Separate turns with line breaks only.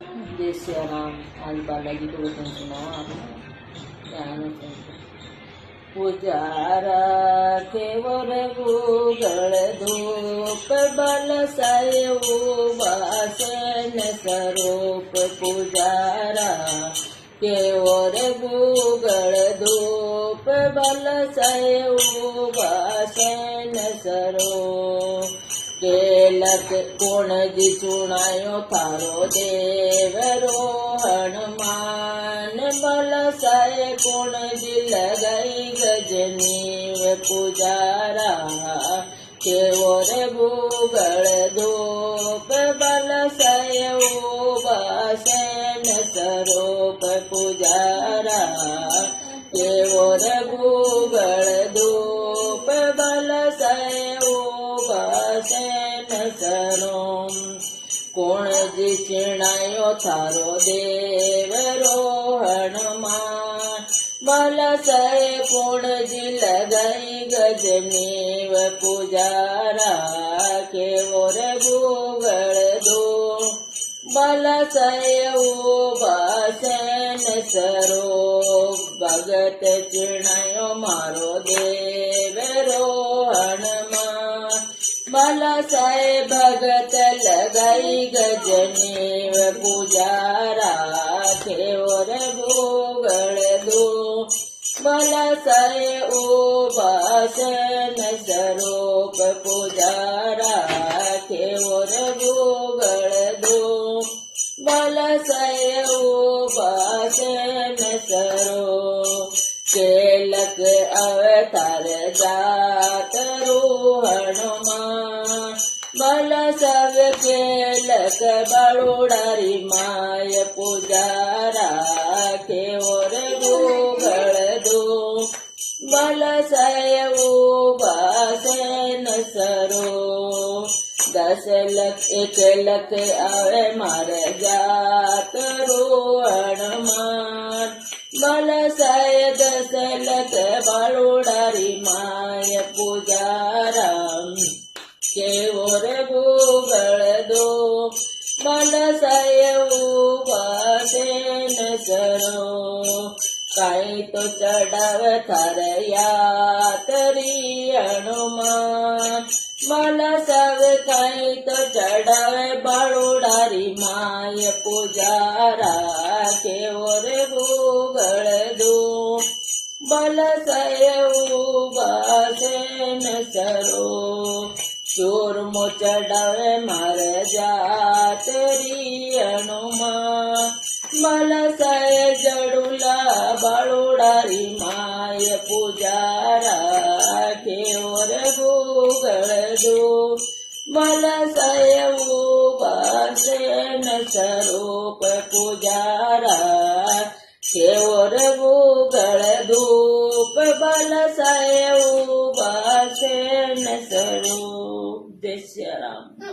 जय सिया राम। आज बालाजी को वचन सुनाओ आपने ध्यान से। पुजारा केवर गूगल धूप बल सयु वासन स्वरूप पुजारा केवर गूगल धूप बल सयु वासन स्वरूप केलक कोणजी चुणायो थारो देव हनुमान बल साय कोणजी लगाई गजनीव पुजारा केवो रे गूगल धूप बल साय वासन स्वरूप पुजारा केवो रे गूगल धूप बल साय सरोम कोणजी चिणायो थारो देव हनुमान बल सय कोणजी लगाई गजनीव पुजारा केवो रे गूगल दो बल सय वासन स्वरूप भगत चिणायो मारो देव हनुमान बल साय भगत लगाई गजनीव पुजारा केवो रे गूगल दो बल साय वासन स्वरूप पुजारा केवो रे गूगल दो बल साय वासन स्वरूप केलक अवतार जात हनुमान बल सब केलक बड़ोडारी माय पुजारा केवो रे गूगल दो बल साय वासन स्वरूप 10 लाख 1 लाख आवे मारे जात हनुमान बल साय 10 लाख बड़ोडारी माय पुजारा केवो रे गूगल दो बल साय वासन स्वरूप काई तो चढ़ाव थार यातरी हनुमान बल सब काई तो चढ़ाव बड़ोडारी माय पुजारा केवो रे गूगल दो बल साय वासन स्वरूप चूरमो चढ़ावे मार जातरी हनुमान बल साय जड़ूला बड़ोडारी माय पुजारा केवो रे गूगल दो बल साय वासन स्वरूप पुजारा केवो रे गूगल धूप बल साय वासन स्वरूप। जय सिया राम।